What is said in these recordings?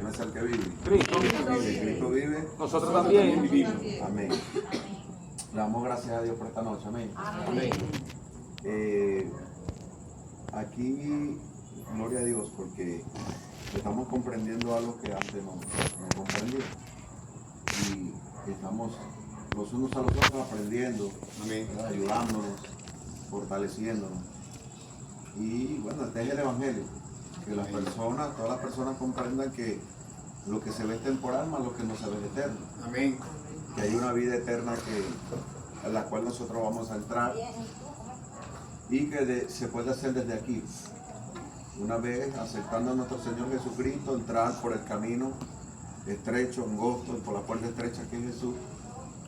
¿Quién es el que vive? Cristo. Si Cristo vive, Nosotros también vivimos. Amén. Le damos gracias a Dios por esta noche. Amén. Amén. Aquí, gloria a Dios, porque estamos comprendiendo algo que antes no comprendía. Y estamos los unos a los otros aprendiendo, ¿verdad? Ayudándonos, fortaleciéndonos. Y bueno, este es el Evangelio. Que las personas, todas las personas comprendan que lo que se ve es temporal, más lo que no se ve es eterno. Amén. Que hay una vida eterna en la cual nosotros vamos a entrar y que se puede hacer desde aquí. Una vez aceptando a nuestro Señor Jesucristo, entrar por el camino estrecho, angosto, por la puerta estrecha que es Jesús,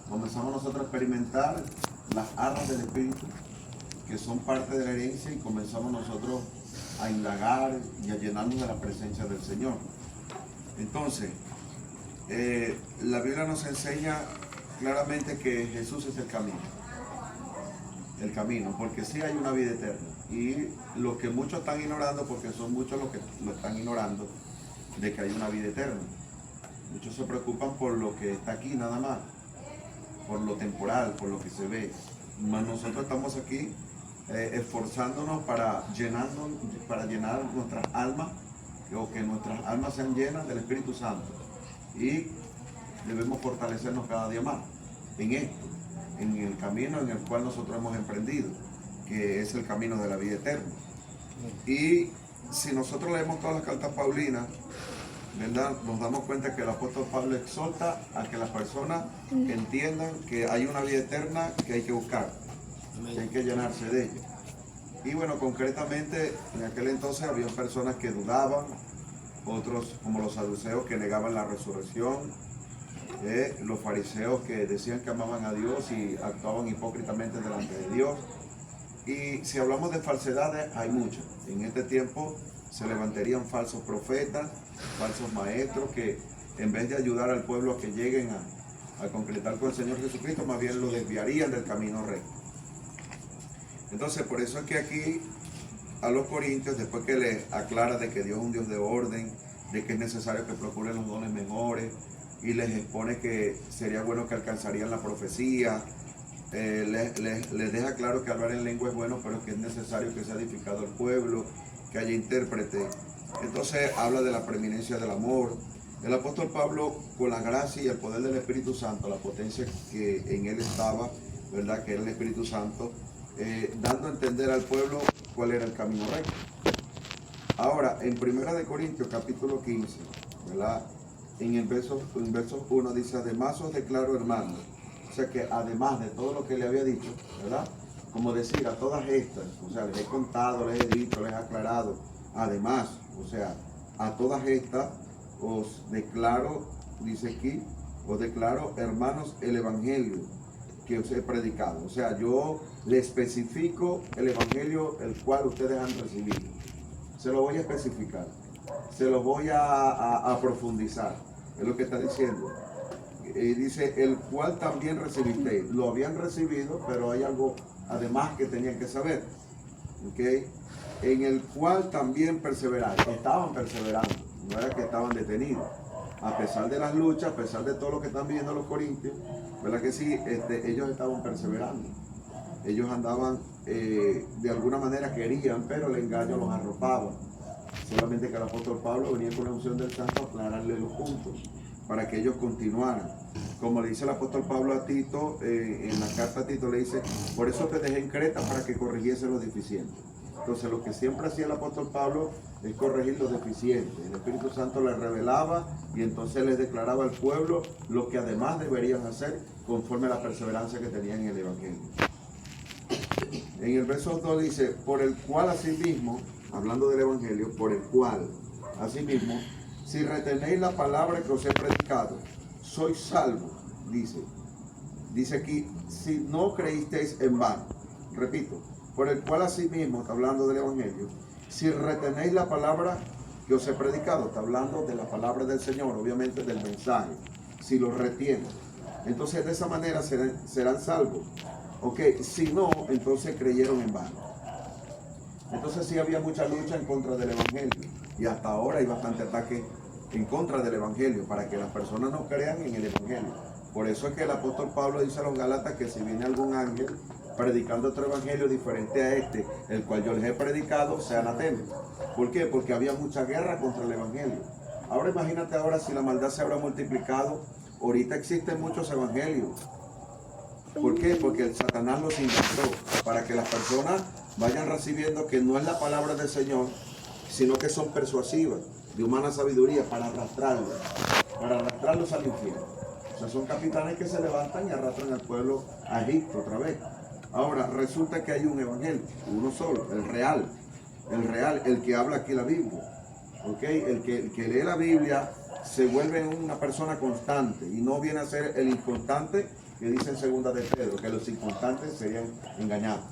comenzamos nosotros a experimentar las arras del Espíritu, que son parte de la herencia, y comenzamos nosotros a indagar y a llenarnos de la presencia del Señor. Entonces, la Biblia nos enseña claramente que Jesús es el camino, porque sí hay una vida eterna. Y lo que muchos están ignorando, porque son muchos los que lo están ignorando, de que hay una vida eterna. Muchos se preocupan por lo que está aquí nada más, por lo temporal, por lo que se ve. Mas nosotros estamos aquí esforzándonos para llenar nuestras almas, o que nuestras almas sean llenas del Espíritu Santo. Y debemos fortalecernos cada día más en esto, en el camino en el cual nosotros hemos emprendido, que es el camino de la vida eterna. Y si nosotros leemos todas las cartas paulinas, ¿verdad?, nos damos cuenta que el apóstol Pablo exhorta a que las personas entiendan que hay una vida eterna que hay que buscar, que hay que llenarse de ella. Y bueno, concretamente en aquel entonces había personas que dudaban, otros como los saduceos que negaban la resurrección, los fariseos que decían que amaban a Dios y actuaban hipócritamente delante de Dios. Y si hablamos de falsedades, hay muchas. En este tiempo se levantarían falsos profetas, falsos maestros, que en vez de ayudar al pueblo a que lleguen a concretar con el Señor Jesucristo, más bien lo desviarían del camino recto. Entonces, por eso es que aquí a los corintios, después que les aclara de que Dios es un Dios de orden, de que es necesario que procuren los dones mejores, y les expone que sería bueno que alcanzarían la profecía, les deja claro que hablar en lengua es bueno, pero que es necesario que sea edificado el pueblo, que haya intérprete. Entonces habla de la preeminencia del amor. El apóstol Pablo, con la gracia y el poder del Espíritu Santo, la potencia que en él estaba, ¿verdad?, que era el Espíritu Santo, dando a entender al pueblo cuál era el camino recto. Ahora, en 1 Corintios capítulo 15, ¿verdad?, en el verso 1 dice: además os declaro, hermanos. O sea que además de todo lo que le había dicho, ¿verdad?, como decir, a todas estas, o sea, les he contado, les he dicho, les he aclarado, además, o sea, a todas estas os declaro, dice aquí, os declaro, hermanos, el evangelio que os he predicado. O sea, yo le especifico el evangelio el cual ustedes han recibido. Se lo voy a especificar, se lo voy a profundizar, es lo que está diciendo. Y dice, el cual también recibisteis. Lo habían recibido, pero hay algo además que tenían que saber, ¿okay? En el cual también perseveráis. Estaban perseverando, no era que estaban detenidos. A pesar de las luchas, a pesar de todo lo que están viviendo los corintios, ¿verdad que sí? Ellos estaban perseverando. Ellos andaban, de alguna manera querían, pero el engaño los arropaba. Solamente que el apóstol Pablo venía con la unción del santo a aclararle los puntos, para que ellos continuaran. Como le dice el apóstol Pablo a Tito, en la carta a Tito le dice: por eso te dejé en Creta, para que corrigiese los deficientes. Entonces lo que siempre hacía el apóstol Pablo es corregir los deficientes. El Espíritu Santo les revelaba y entonces les declaraba al pueblo lo que además deberían hacer conforme a la perseverancia que tenían en el Evangelio. En el verso 2 dice: por el cual asimismo, hablando del Evangelio, por el cual asimismo, si retenéis la palabra que os he predicado, sois salvos, dice aquí, si no creísteis en vano. Repito, por el cual asimismo, está hablando del Evangelio, si retenéis la palabra que os he predicado, está hablando de la palabra del Señor, obviamente del mensaje, si lo retienen, entonces de esa manera serán salvos. Ok, si no, entonces creyeron en vano. Entonces sí había mucha lucha en contra del Evangelio, y hasta ahora hay bastante ataque en contra del Evangelio, para que las personas no crean en el Evangelio. Por eso es que el apóstol Pablo dice a los Gálatas que si viene algún ángel predicando otro evangelio diferente a este, el cual yo les he predicado, sea anatema. ¿Por qué? Porque había mucha guerra contra el evangelio. Ahora imagínate ahora si la maldad se habrá multiplicado. Ahorita existen muchos evangelios. ¿Por qué? Porque el Satanás los inventó para que las personas vayan recibiendo que no es la palabra del Señor, sino que son persuasivas, de humana sabiduría, para arrastrarlos al infierno. O sea, son capitanes que se levantan y arrastran al pueblo a Egipto otra vez. Ahora, resulta que hay un evangelio, uno solo, el real, el que habla aquí la Biblia. ¿Ok? El que lee la Biblia se vuelve una persona constante y no viene a ser el inconstante que dice en segunda de Pedro, que los inconstantes serían engañados.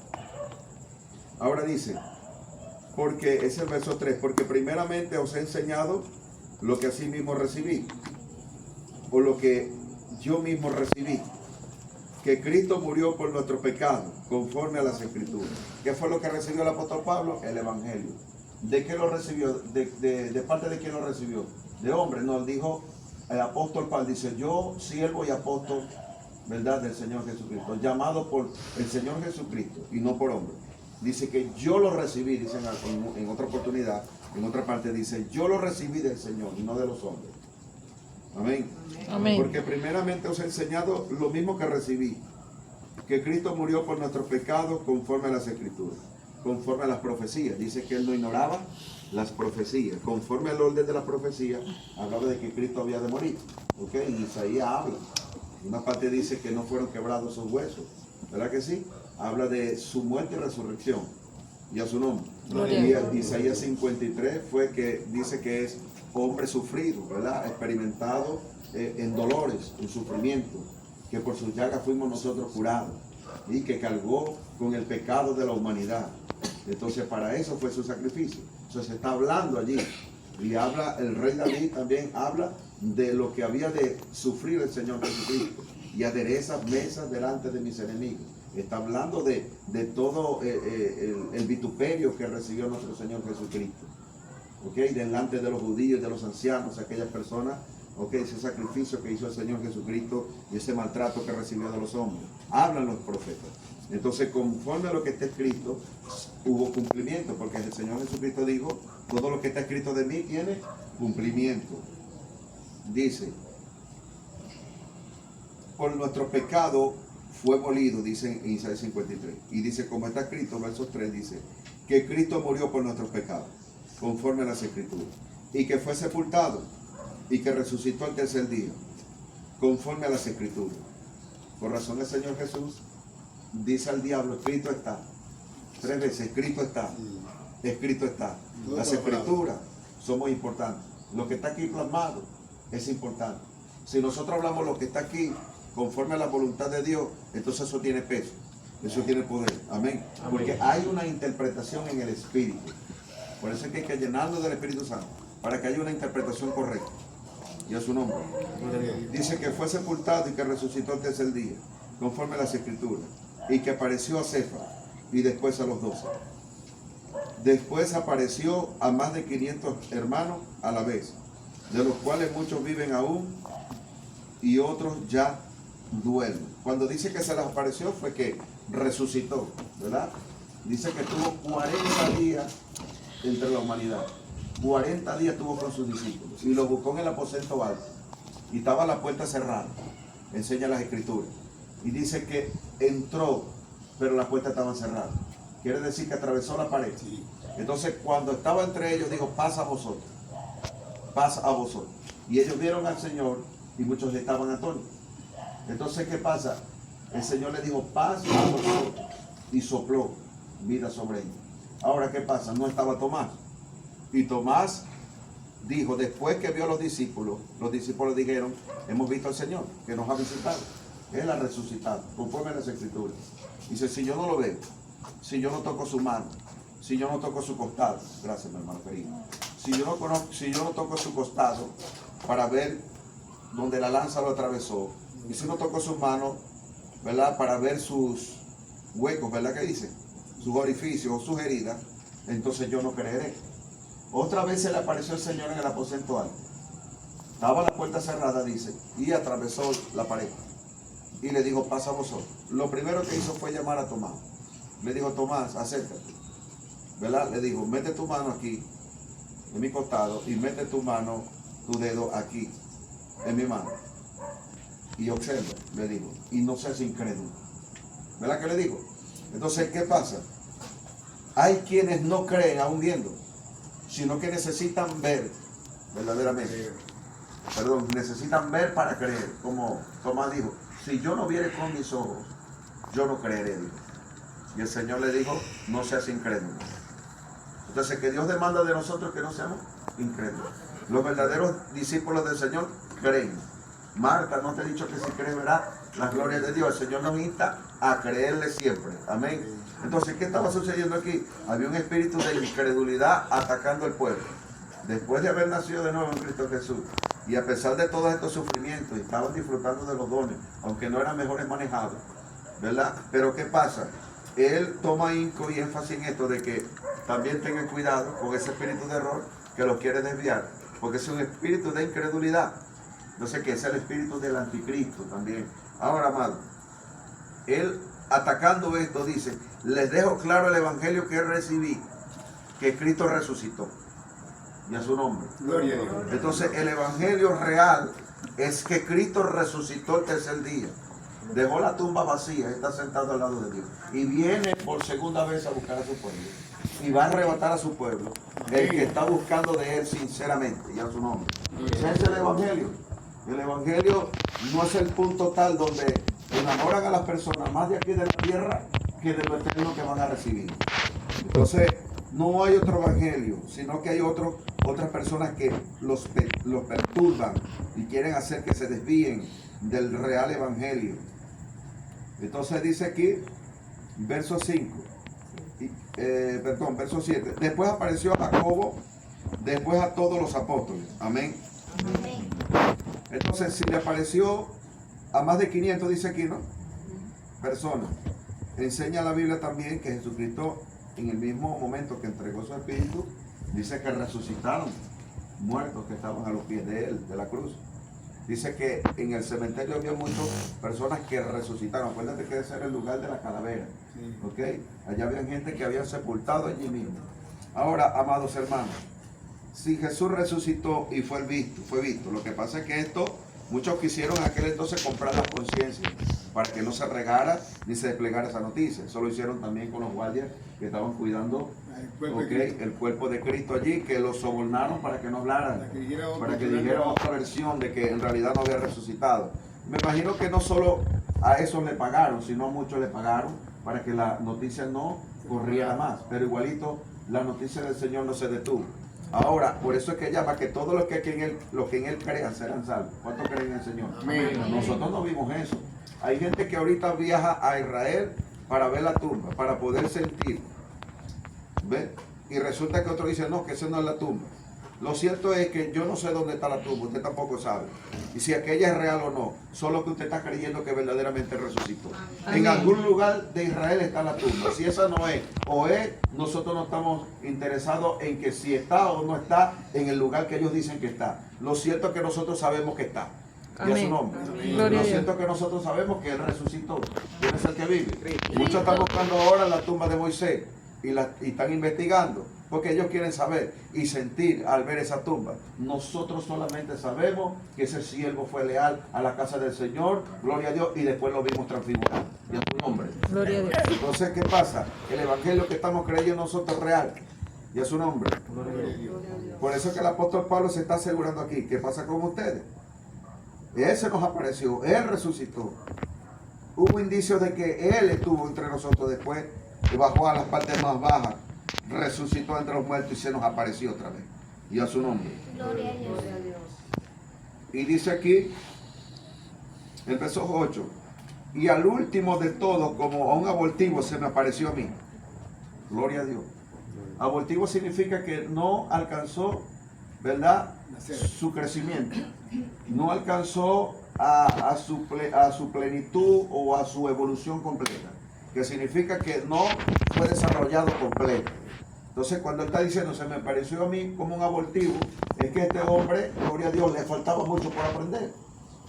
Ahora dice, porque es el verso 3, porque primeramente os he enseñado lo que así mismo recibí, o lo que yo mismo recibí, que Cristo murió por nuestro pecado, conforme a las Escrituras. ¿Qué fue lo que recibió el apóstol Pablo? El Evangelio. ¿De qué lo recibió? ¿De parte de quién lo recibió? De hombre. No, dijo el apóstol Pablo, dice, yo siervo y apóstol, ¿verdad?, del Señor Jesucristo, llamado por el Señor Jesucristo y no por hombre. Dice que yo lo recibí, dice en otra oportunidad, en otra parte dice, yo lo recibí del Señor y no de los hombres. Amén. Amén. Porque primeramente os he enseñado lo mismo que recibí, que Cristo murió por nuestros pecados conforme a las Escrituras, conforme a las profecías. Dice que él no ignoraba las profecías. Conforme al orden de las profecías, hablaba de que Cristo había de morir. ¿Ok? Y Isaías habla. Una parte dice que no fueron quebrados sus huesos. ¿Verdad que sí? Habla de su muerte y resurrección. Y a su nombre. Y Isaías 53 fue que dice que es hombre sufrido, ¿verdad? Experimentado en dolores, en sufrimiento, que por sus llagas fuimos nosotros curados y que cargó con el pecado de la humanidad. Entonces para eso fue su sacrificio. Entonces se está hablando allí. Y habla, el rey David también habla de lo que había de sufrir el Señor Jesucristo. Y adereza mesas delante de mis enemigos. Está hablando de todo el vituperio que recibió nuestro Señor Jesucristo. ¿Ok? Delante de los judíos, de los ancianos, aquellas personas. ¿Ok? Ese sacrificio que hizo el Señor Jesucristo y ese maltrato que recibió de los hombres. Hablan los profetas. Entonces, conforme a lo que está escrito, hubo cumplimiento, porque el Señor Jesucristo dijo, todo lo que está escrito de mí tiene cumplimiento. Dice, por nuestro pecado fue molido, dice en Isaías 53. Y dice, como está escrito, versos 3, dice, que Cristo murió por nuestros pecados, conforme a las Escrituras, y que fue sepultado, y que resucitó al tercer día, conforme a las Escrituras. Por razón del Señor Jesús, dice al diablo, escrito está. 3 veces, escrito está. Escrito está. Las Escrituras son muy importantes. Lo que está aquí plasmado es importante. Si nosotros hablamos lo que está aquí conforme a la voluntad de Dios, entonces eso tiene peso, eso tiene poder. Amén. Porque hay una interpretación en el Espíritu. Por eso es que hay que llenarnos del Espíritu Santo, para que haya una interpretación correcta. Y a su nombre. Dice que fue sepultado y que resucitó el tercer día, conforme a las Escrituras, y que apareció a Cefas y después a los 12. Después apareció a más de 500 hermanos a la vez, de los cuales muchos viven aún y otros ya duermen. Cuando dice que se les apareció fue que resucitó, ¿verdad? Dice que tuvo 40 días entre la humanidad. 40 días tuvo con sus discípulos y los buscó en el aposento alto y estaba la puerta cerrada. Enseña las Escrituras y dice que entró, pero las puertas estaban cerradas. Quiere decir que atravesó la pared. Entonces cuando estaba entre ellos dijo, paz a vosotros, paz a vosotros. Y ellos vieron al Señor y muchos estaban atónitos. Entonces ¿qué pasa? El Señor le dijo, paz a vosotros, y sopló vida sobre ellos. Ahora ¿qué pasa? No estaba Tomás. Y Tomás dijo, después que vio a los discípulos dijeron, hemos visto al Señor, que nos ha visitado. Él ha resucitado, conforme a las Escrituras. Dice, si yo no lo veo, si yo no toco su mano, si yo no toco su costado, gracias mi hermano querido, si yo no toco su costado para ver donde la lanza lo atravesó, y si no toco sus manos, ¿verdad?, para ver sus huecos, ¿verdad que dice? Sus orificios o sus heridas, entonces yo no creeré. Otra vez se le apareció el Señor en el aposento alto Estaba la puerta cerrada, dice, y atravesó la pared. Y le dijo, pasa vosotros. Lo primero que hizo fue llamar a Tomás. Le dijo, Tomás, acércate. ¿Verdad? Le dijo, mete tu mano aquí, en mi costado, y mete tu mano, tu dedo aquí, en mi mano. Y observa, le digo, y no seas incrédulo. ¿Verdad que le digo? Entonces, ¿qué pasa? Hay quienes no creen aún viendo, sino que necesitan ver verdaderamente. Perdón, necesitan ver para creer. Como Tomás dijo, si yo no viere con mis ojos, yo no creeré, dijo. Y el Señor le dijo, no seas incrédulo. Entonces, que Dios demanda de nosotros que no seamos incrédulos. Los verdaderos discípulos del Señor creen. Marta, no te he dicho que si crees verás las glorias de Dios. El Señor nos insta a creerle siempre. Amén. Entonces, ¿qué estaba sucediendo aquí? Había un espíritu de incredulidad atacando al pueblo. Después de haber nacido de nuevo en Cristo Jesús, y a pesar de todos estos sufrimientos, estaban disfrutando de los dones, aunque no eran mejores manejados, ¿verdad? Pero ¿qué pasa? Él toma hinco y énfasis en esto de que también tengan cuidado con ese espíritu de error que los quiere desviar, porque es un espíritu de incredulidad. No sé qué, es el espíritu del anticristo también. Ahora, amado, él atacando esto dice, les dejo claro el evangelio que recibí, que Cristo resucitó. Y a su nombre. Gloria a Dios. Entonces el evangelio real es que Cristo resucitó el tercer día. Dejó la tumba vacía, está sentado al lado de Dios. Y viene por segunda vez a buscar a su pueblo. Y va a arrebatar a su pueblo. El que está buscando de él sinceramente. Y a su nombre. Ese es el evangelio. El evangelio no es el punto tal donde enamoran a las personas más de aquí de la tierra que de lo eterno que van a recibir. Entonces, no hay otro evangelio, sino que hay otras personas que los perturban y quieren hacer que se desvíen del real evangelio. Entonces dice aquí, verso 5, verso 7. Después apareció a Jacobo, después a todos los apóstoles. Amén. Amén. Entonces, si le apareció a más de 500, dice aquí, ¿no? Personas. Enseña la Biblia también que Jesucristo, en el mismo momento que entregó su espíritu, dice que resucitaron muertos que estaban a los pies de él, de la cruz. Dice que en el cementerio había muchas personas que resucitaron. Acuérdate que ese era el lugar de la calavera. ¿Ok? Allá había gente que habían sepultado allí mismo. Ahora, amados hermanos, si Jesús resucitó y fue visto, lo que pasa es que esto, muchos quisieron en aquel entonces comprar la conciencia para que no se regara ni se desplegara esa noticia. Eso lo hicieron también con los guardias que estaban cuidando el cuerpo de Cristo allí, que lo sobornaron para que no hablaran, para que dijeran otra versión de que en realidad no había resucitado. Me imagino que no solo a esos le pagaron, sino a muchos le pagaron para que la noticia no corriera más. Pero igualito, la noticia del Señor no se detuvo. Ahora, por eso es que llama que todos los que en Él crean serán salvos. ¿Cuántos creen en el Señor? Amén. Nosotros no vimos eso. Hay gente que ahorita viaja a Israel para ver la tumba, para poder sentir. ¿Ve? Y resulta que otro dice, no, que esa no es la tumba. Lo cierto es que yo no sé dónde está la tumba, usted tampoco sabe. Y si aquella es real o no, solo que usted está creyendo que verdaderamente resucitó. Amén. En algún lugar de Israel está la tumba. Si esa no es o es, nosotros no estamos interesados en que si está o no está en el lugar que ellos dicen que está. Lo cierto es que nosotros sabemos que está. Y a su nombre. Lo cierto es que nosotros sabemos que Él resucitó. ¿Quién es el que vive? Muchos están buscando ahora la tumba de Moisés y están investigando porque ellos quieren saber y sentir al ver esa tumba. Nosotros solamente sabemos que ese siervo fue leal a la casa del Señor, gloria a Dios, y después lo vimos transfigurado. Y a su nombre. Gloria a Dios. Entonces, ¿qué pasa? El evangelio que estamos creyendo nosotros es real. Y a su nombre. Por eso es que el apóstol Pablo se está asegurando aquí. ¿Qué pasa con ustedes? Él se nos apareció, Él resucitó. Hubo indicios de que Él estuvo entre nosotros después y bajó a las partes más bajas, resucitó entre los muertos y se nos apareció otra vez. Y a su nombre. Gloria a Dios. Y dice aquí, el verso 8, y al último de todos, como a un abortivo, se me apareció a mí. Gloria a Dios. Abortivo significa que no alcanzó, ¿verdad?, su crecimiento. No alcanzó a su plenitud o a su evolución completa. Que significa que no fue desarrollado completo. Entonces, cuando él está diciendo, se me pareció a mí como un abortivo, es que este hombre, gloria a Dios, le faltaba mucho por aprender,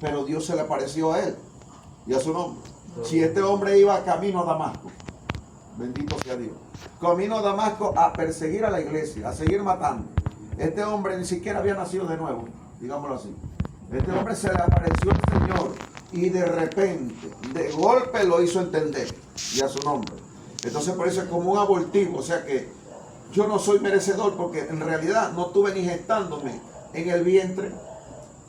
pero Dios se le apareció a él y a su nombre. Si este hombre iba camino a Damasco, bendito sea Dios, camino a Damasco a perseguir a la iglesia, a seguir matando, este hombre ni siquiera había nacido de nuevo, digámoslo así. Este hombre se le apareció al Señor y de repente, de golpe lo hizo entender y a su nombre. Entonces por eso es como un abortivo, o sea que yo no soy merecedor porque en realidad no estuve ni gestándome en el vientre,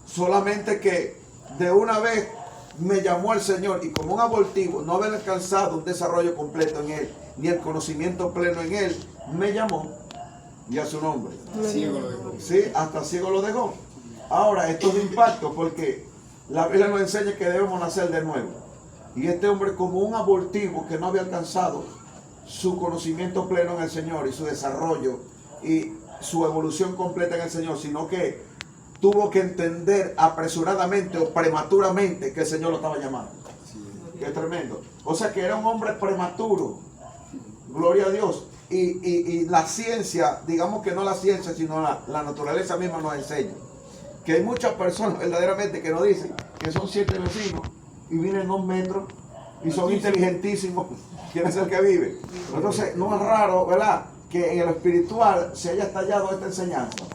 solamente que de una vez me llamó el Señor y como un abortivo, no haber alcanzado un desarrollo completo en él, ni el conocimiento pleno en él, me llamó y a su nombre. Ciego lo dejó. Sí, hasta ciego lo dejó. Ahora, esto es de impacto porque la Biblia nos enseña que debemos nacer de nuevo. Y este hombre como un abortivo que no había alcanzado su conocimiento pleno en el Señor y su desarrollo y su evolución completa en el Señor, sino que tuvo que entender apresuradamente o prematuramente que el Señor lo estaba llamando. Qué tremendo. O sea que era un hombre prematuro. Gloria a Dios. Y la ciencia, digamos que no la ciencia, sino la naturaleza misma nos enseña que hay muchas personas verdaderamente que nos dicen que son 7 vecinos y viven 2 metros y son inteligentísimos. ¿Quién es el que vive? Entonces no es raro, ¿verdad?, que en el espiritual se haya estallado esta enseñanza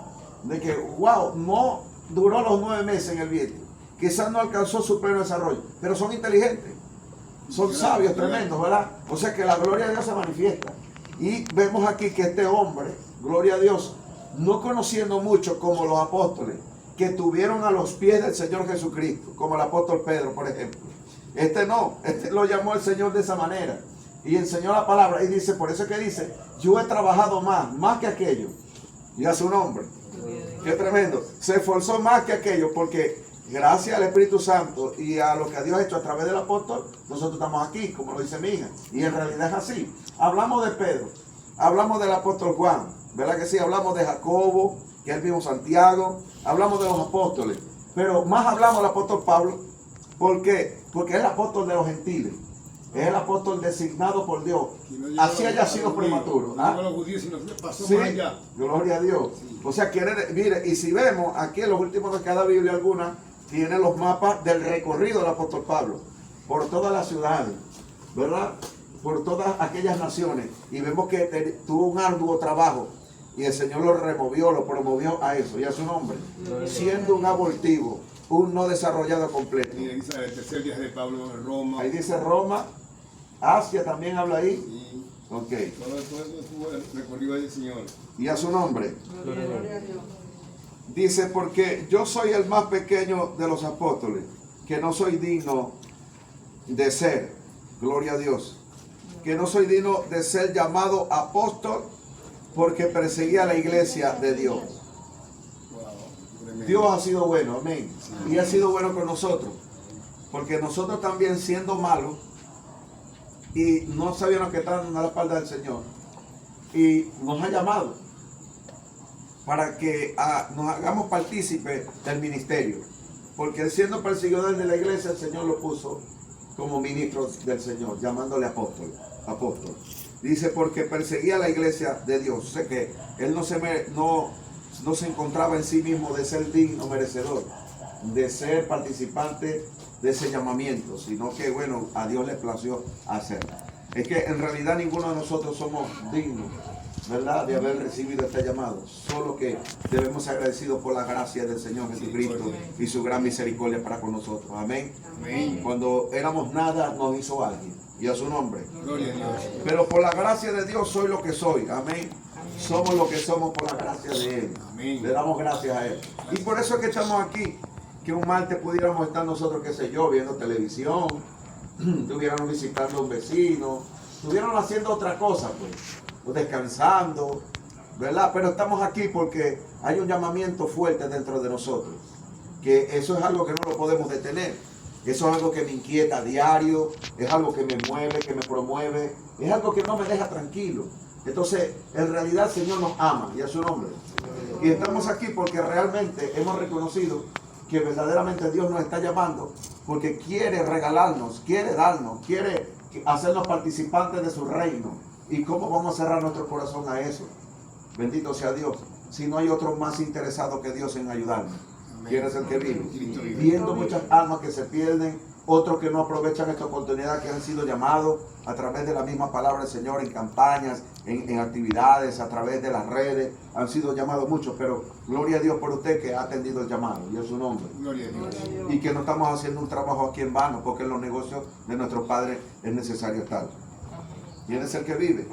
de que, wow, no duró los 9 meses en el vientre, quizás no alcanzó su pleno desarrollo, pero son inteligentes, son sabios tremendos, ¿verdad? O sea que la gloria de Dios se manifiesta. Y vemos aquí que este hombre, gloria a Dios, no conociendo mucho como los apóstoles que tuvieron a los pies del Señor Jesucristo, como el apóstol Pedro, por ejemplo. Este lo llamó el Señor de esa manera y enseñó la palabra y dice, por eso que dice, yo he trabajado más que aquello, y a su nombre. Qué tremendo. Se esforzó más que aquello porque gracias al Espíritu Santo y a lo que Dios ha hecho a través del apóstol, nosotros estamos aquí, como lo dice mi hija. Y en realidad es así. Hablamos de Pedro, hablamos del apóstol Juan, ¿verdad que sí? Hablamos de Jacobo, que es el mismo Santiago, hablamos de los apóstoles, pero más hablamos del apóstol Pablo. ¿Por qué? Porque es el apóstol de los gentiles, es el apóstol designado por Dios. Así haya sido prematuro. No los judíos, sino pasó Sí, más allá. gloria a Dios. Sí. O sea, mire, y si vemos aquí en los últimos de cada Biblia alguna, tiene los mapas del recorrido del apóstol Pablo por todas las ciudades, ¿verdad? Por todas aquellas naciones. Y vemos que tuvo un arduo trabajo y el Señor lo removió, lo promovió a eso y a su nombre, siendo un abortivo, un no desarrollado completo. Mira, dice el tercer viaje de Pablo en Roma. Ahí dice Roma, Asia también habla ahí. Sí. Ok. Todo eso estuvo el recorrido del Señor. Y a su nombre. Dice, porque yo soy el más pequeño de los apóstoles, que no soy digno de ser, gloria a Dios, que no soy digno de ser llamado apóstol porque perseguía la iglesia de Dios. Wow, Dios ha sido bueno, amén. Y ha sido bueno con nosotros, porque nosotros también siendo malos y no sabíamos que estaban a la espalda del Señor, y nos ha llamado para que nos hagamos partícipes del ministerio, porque él siendo perseguidor de la iglesia, el Señor lo puso como ministro del Señor, llamándole apóstol. Dice, porque perseguía la iglesia de Dios. O sea que él no se encontraba en sí mismo de ser digno, merecedor, de ser participante de ese llamamiento, sino que, bueno, a Dios le plació hacerlo. Es que en realidad ninguno de nosotros somos dignos, ¿verdad?, de haber recibido este llamado. Solo que debemos ser agradecidos por la gracia del Señor Jesucristo y su gran misericordia para con nosotros. Amén. Amén. Cuando éramos nada, nos hizo alguien. Y a su nombre. Gloria a Dios. Pero por la gracia de Dios soy lo que soy. Amén. Somos lo que somos por la gracia de Él. Amén. Le damos gracias a Él. Y por eso es que estamos aquí. Que un martes pudiéramos estar nosotros, qué sé yo, viendo televisión, estuviéramos visitando a un vecino, estuviéramos haciendo otra cosa, pues, o descansando, ¿verdad? Pero estamos aquí porque hay un llamamiento fuerte dentro de nosotros, que eso es algo que no lo podemos detener. Eso es algo que me inquieta a diario, es algo que me mueve, que me promueve, es algo que no me deja tranquilo. Entonces, en realidad el Señor nos ama y a su nombre. Y estamos aquí porque realmente hemos reconocido que verdaderamente Dios nos está llamando porque quiere regalarnos, quiere darnos, quiere hacernos participantes de su reino. ¿Y cómo vamos a cerrar nuestro corazón a eso? Bendito sea Dios. si no hay otro más interesado que Dios en ayudarnos? ¿Quién es el que vive? Cristo vive. Viendo muchas almas que se pierden, otros que no aprovechan esta oportunidad, que han sido llamados a través de la misma palabra del Señor, en campañas, en actividades, a través de las redes, han sido llamados muchos, pero gloria a Dios por usted que ha atendido el llamado, y es su nombre. Gloria a Dios. Y que no estamos haciendo un trabajo aquí en vano, porque en los negocios de nuestros padres es necesario estar. ¿Quién es el que vive?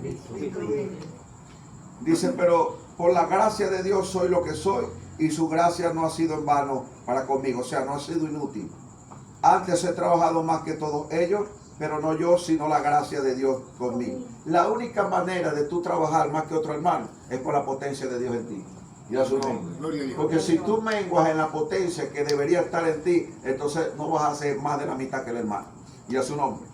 Dice, pero por la gracia de Dios soy lo que soy, y su gracia no ha sido en vano para conmigo, o sea, no ha sido inútil. Antes he trabajado más que todos ellos, pero no yo, sino la gracia de Dios conmigo. La única manera de tú trabajar más que otro hermano es por la potencia de Dios en ti. Y a su nombre. Gloria a Dios. Porque si tú menguas en la potencia que debería estar en ti, entonces no vas a hacer más de la mitad que el hermano. Y a su nombre.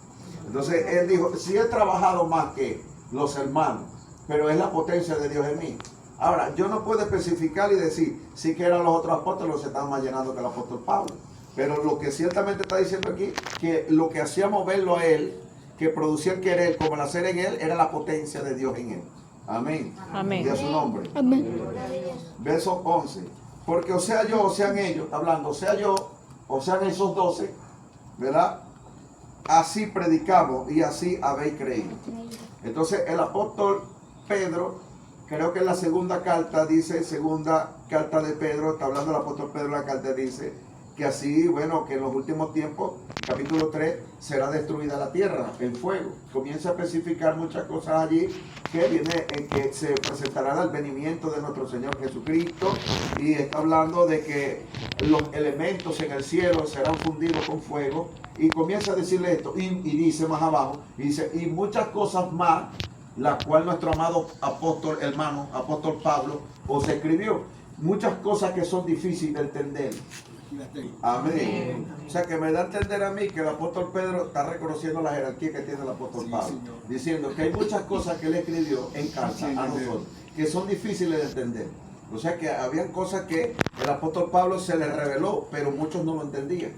Entonces él dijo, si he trabajado más que los hermanos, pero es la potencia de Dios en mí. Ahora, yo no puedo especificar y decir, sí que eran los otros apóstoles, se estaban más llenando que el apóstol Pablo. Pero lo que ciertamente está diciendo aquí, que lo que hacía moverlo a él, que producía el querer como el hacer en él, era la potencia de Dios en él. Amén. Amén. Y a su nombre. Amén. Verso 11. Porque o sea yo, o sean ellos, está hablando, o sea yo, o sean esos 12, ¿verdad? Así predicamos y así habéis creído. Entonces el apóstol Pedro, creo que en la segunda carta dice, segunda carta de Pedro, está hablando el apóstol Pedro, la carta dice que así, bueno, que en los últimos tiempos, capítulo 3, será destruida la tierra en fuego. Comienza a especificar muchas cosas allí, que viene en que se presentará el advenimiento de nuestro Señor Jesucristo, y está hablando de que los elementos en el cielo serán fundidos con fuego, y comienza a decirle esto, y dice más abajo, y dice, y muchas cosas más, la cual nuestro amado apóstol, hermano, apóstol Pablo, os escribió. Muchas cosas que son difíciles de entender. Amén. O sea que me da a entender a mí que el apóstol Pedro está reconociendo la jerarquía que tiene el apóstol Pablo, Señor. diciendo que hay muchas cosas que él escribió en carta a nosotros que son difíciles de entender. O sea que habían cosas que el apóstol Pablo se le reveló, pero muchos no lo entendían.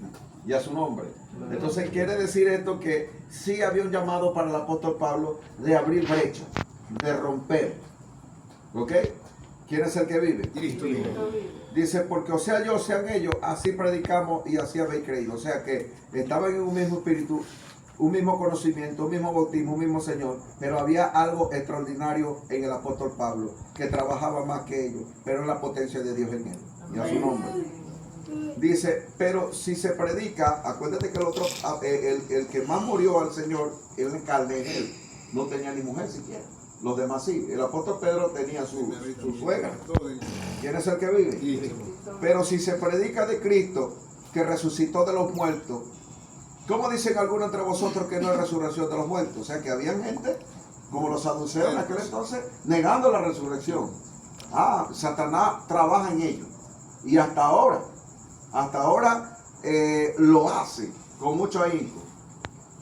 Y a su nombre. Entonces quiere decir esto que sí había un llamado para el apóstol Pablo de abrir brechas, de romper. ¿Ok? ¿Quién es el que vive? Cristo vive. Dice, porque o sea yo, sean ellos, así predicamos y así habéis creído. O sea que estaban en un mismo espíritu, un mismo conocimiento, un mismo bautismo, un mismo Señor. Pero había algo extraordinario en el apóstol Pablo, que trabajaba más que ellos, pero en la potencia de Dios en él. Y a su nombre. Dice, pero si se predica, acuérdate que el otro, el que más murió al Señor en la carne es él. No tenía ni mujer siquiera. Los demás sí. El apóstol Pedro tenía su suegra. ¿Quién es el que vive? Cristo. Pero si se predica de Cristo, que resucitó de los muertos, ¿cómo dicen algunos entre vosotros que no es resurrección de los muertos? O sea que habían gente, como los saduceos en aquel entonces, negando la resurrección. Satanás trabaja en ellos. Y hasta ahora lo hace con mucho ahínco.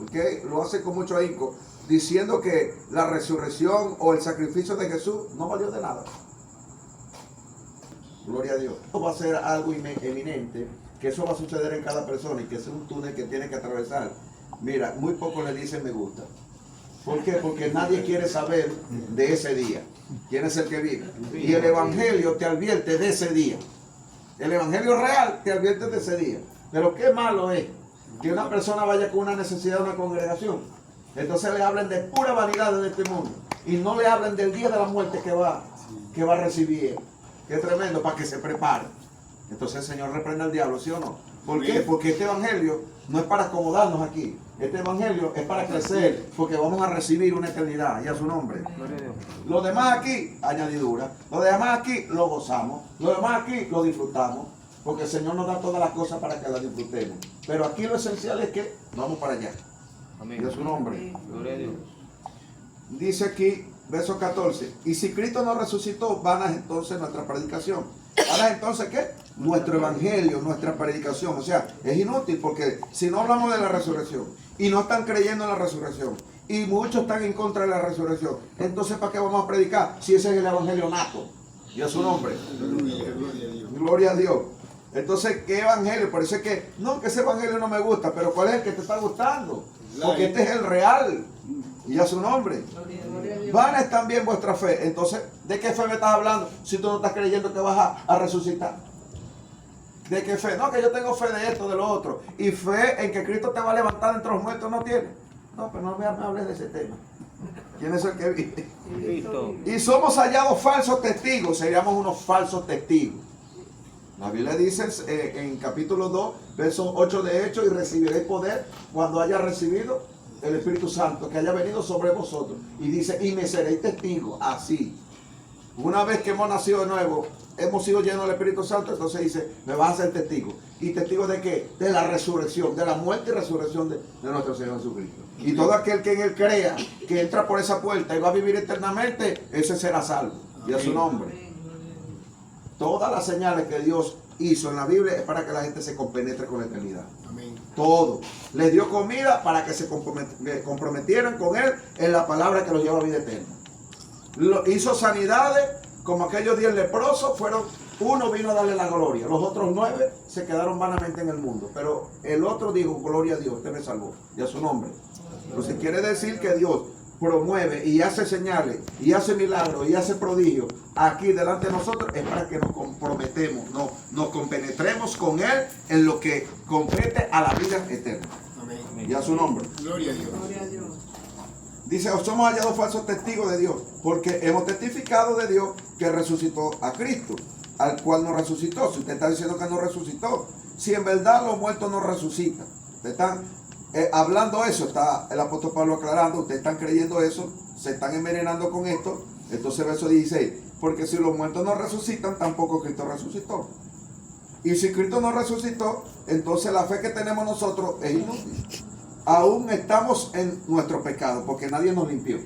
¿Okay? Lo hace con mucho ahínco, diciendo que la resurrección o el sacrificio de Jesús no valió de nada. Gloria a Dios. Esto va a ser algo eminente, que eso va a suceder en cada persona y que es un túnel que tiene que atravesar. Mira, muy poco le dicen me gusta. ¿Por qué? Porque nadie quiere saber de ese día. ¿Quién es el que vive? Y el Evangelio te advierte de ese día. El Evangelio real te advierte de ese día. Pero qué malo es que una persona vaya con una necesidad de una congregación. Entonces le hablen de pura vanidad de este mundo. Y no le hablen del día de la muerte que va a recibir. Qué tremendo, para que se prepare. Entonces el Señor reprende al diablo, ¿sí o no? ¿Por qué? Porque este Evangelio no es para acomodarnos aquí. Este Evangelio es para crecer, porque vamos a recibir una eternidad, y a su nombre. Lo demás aquí, añadidura. Lo demás aquí, lo gozamos. Lo demás aquí, lo disfrutamos. Porque el Señor nos da todas las cosas para que las disfrutemos. Pero aquí lo esencial es que vamos para allá. Amén. Y a su nombre. Gloria a Dios. Dice aquí, verso 14. Y si Cristo no resucitó, vana es entonces nuestra predicación. ¿Vana es entonces qué? Nuestro evangelio, nuestra predicación. O sea, es inútil porque si no hablamos de la resurrección y no están creyendo en la resurrección y muchos están en contra de la resurrección, entonces ¿para qué vamos a predicar si ese es el evangelio nato? Y a su nombre. Aleluya, gloria a Dios. Gloria a Dios. Entonces, ¿qué evangelio? Por eso es que ese evangelio no me gusta, pero ¿cuál es el que te está gustando? Porque este es el real. Y a su nombre. Vana es también vuestra fe. Entonces, ¿de qué fe me estás hablando si tú no estás creyendo que vas a resucitar? ¿De qué fe? No, que yo tengo fe de esto, de lo otro. Y fe en que Cristo te va a levantar entre los muertos no tiene. No, pero no me hables de ese tema. ¿Quién es el que vive? Cristo. Y somos hallados falsos testigos. Seríamos unos falsos testigos. La Biblia dice en capítulo 2, verso 8 de Hechos, y recibiréis poder cuando haya recibido el Espíritu Santo, que haya venido sobre vosotros. Y dice, y me seréis testigos. Así. Una vez que hemos nacido de nuevo, hemos sido llenos del Espíritu Santo, entonces dice, me vas a ser testigo. ¿Y testigo de qué? De la resurrección, de la muerte y resurrección de nuestro Señor Jesucristo. Y todo aquel que en Él crea, que entra por esa puerta y va a vivir eternamente, ese será salvo. Y a su nombre. Todas las señales que Dios hizo en la Biblia es para que la gente se compenetre con la eternidad. Amén. Todo. Les dio comida para que se comprometieran con Él en la palabra que los lleva a vida eterna. Hizo sanidades, como aquellos 10 leprosos, uno vino a darle la gloria. Los otros 9 se quedaron vanamente en el mundo. Pero el otro dijo, gloria a Dios, usted me salvó. Y a su nombre. Entonces quiere decir que Dios promueve y hace señales y hace milagros y hace prodigios aquí delante de nosotros, es para que nos comprometemos, nos compenetremos con Él en lo que compete a la vida eterna. Amén. Y a su nombre. Gloria a Dios. Dice, somos hallados falsos testigos de Dios, porque hemos testificado de Dios que resucitó a Cristo, al cual no resucitó. Si usted está diciendo que no resucitó, si en verdad los muertos no resucitan, ustedes están hablando eso, está el apóstol Pablo aclarando, ustedes están creyendo eso, se están envenenando con esto. Entonces verso 16, porque si los muertos no resucitan, tampoco Cristo resucitó. Y si Cristo no resucitó, entonces la fe que tenemos nosotros es inútil. Aún estamos en nuestro pecado, porque nadie nos limpió.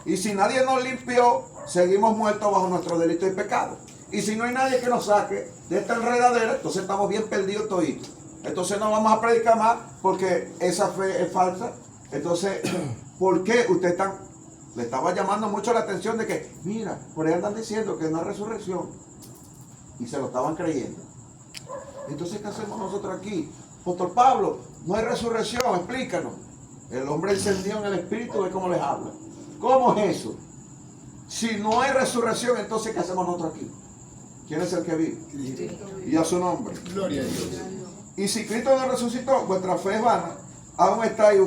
Y si nadie nos limpió, seguimos muertos bajo nuestro delito y pecado. Y si no hay nadie que nos saque de esta enredadera, entonces estamos bien perdidos toditos. Entonces no vamos a predicar más, porque esa fe es falsa. Entonces, ¿por qué ustedes le estaba llamando mucho la atención de que, mira, por ahí andan diciendo que no hay resurrección? Y se lo estaban creyendo. Entonces, ¿qué hacemos nosotros aquí? Apóstol Pablo, no hay resurrección, explícanos. El hombre encendido en el espíritu, ve cómo les habla. ¿Cómo es eso? Si no hay resurrección, entonces ¿qué hacemos nosotros aquí? ¿Quién es el que vive? Cristo. Y a su nombre. Gloria a Dios. Y si Cristo no resucitó, vuestra fe es vana, aún estáis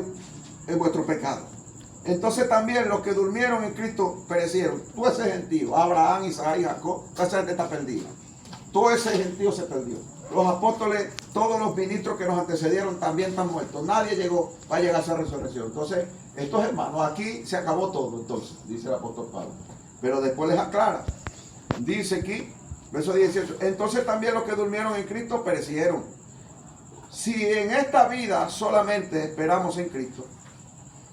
en vuestro pecado. Entonces también los que durmieron en Cristo perecieron. Todo ese gentío, Abraham, Isaac y Jacob, esa gente está perdida. Todo ese gentío se perdió. Los apóstoles, todos los ministros que nos antecedieron también están muertos. Nadie va a llegar a esa resurrección. Entonces, estos hermanos, aquí se acabó todo, entonces, dice el apóstol Pablo. Pero después les aclara. Dice aquí, verso 18, entonces también los que durmieron en Cristo perecieron. Si en esta vida solamente esperamos en Cristo,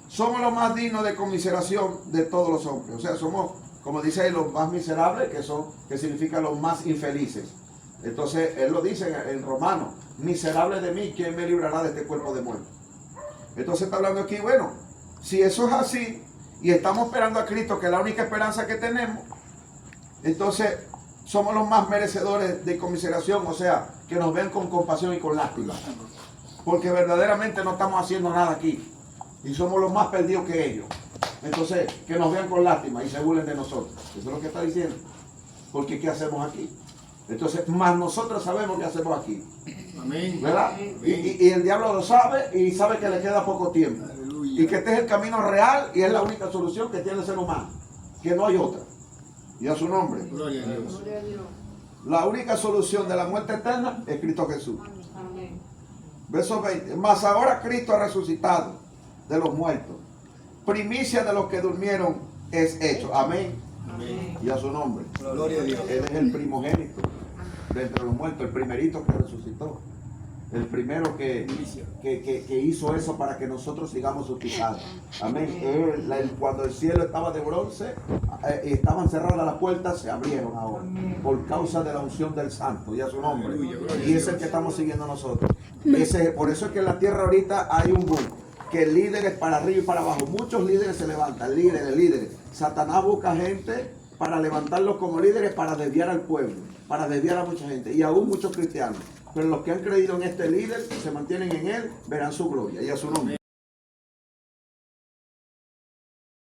somos los más dignos de conmiseración de todos los hombres. O sea, somos, como dice ahí, los más miserables, que significa los más infelices. Entonces, él lo dice en Romanos, miserable de mí, ¿quién me librará de este cuerpo de muerte? Entonces está hablando aquí, bueno, si eso es así, y estamos esperando a Cristo, que es la única esperanza que tenemos, entonces somos los más merecedores de conmiseración, o sea, que nos ven con compasión y con lástima. Porque verdaderamente no estamos haciendo nada aquí, y somos los más perdidos que ellos. Entonces, que nos vean con lástima y se burlen de nosotros. Eso es lo que está diciendo. Porque ¿qué hacemos aquí? Entonces, más nosotros sabemos qué hacemos aquí. Amén. ¿Verdad? Y el diablo lo sabe y sabe que le queda poco tiempo. Aleluya. Y que este es el camino real y es la única solución que tiene el ser humano. Que no hay otra. Y a su nombre. Gloria a Dios. La única solución de la muerte eterna es Cristo Jesús. Verso 20. Mas ahora Cristo ha resucitado de los muertos. Primicia de los que durmieron es hecho. Amén. Amén. Y a su nombre. Gloria a Dios. Él es el primogénito de entre los muertos, el primerito que resucitó. El primero que hizo eso para que nosotros sigamos suplicados. Amén. Cuando el cielo estaba de bronce y estaban cerradas las puertas, se abrieron ahora. Por causa de la unción del Santo y a su nombre. Aleluya, gloria Y a es el Dios. que estamos siguiendo nosotros. Por eso es que en la tierra ahorita hay un boom. Que líderes para arriba y para abajo. Muchos líderes se levantan. Líderes. Satanás busca gente para levantarlos como líderes, para desviar al pueblo, para desviar a mucha gente. Y aún muchos cristianos. Pero los que han creído en este líder, se mantienen en él, verán su gloria y a su nombre.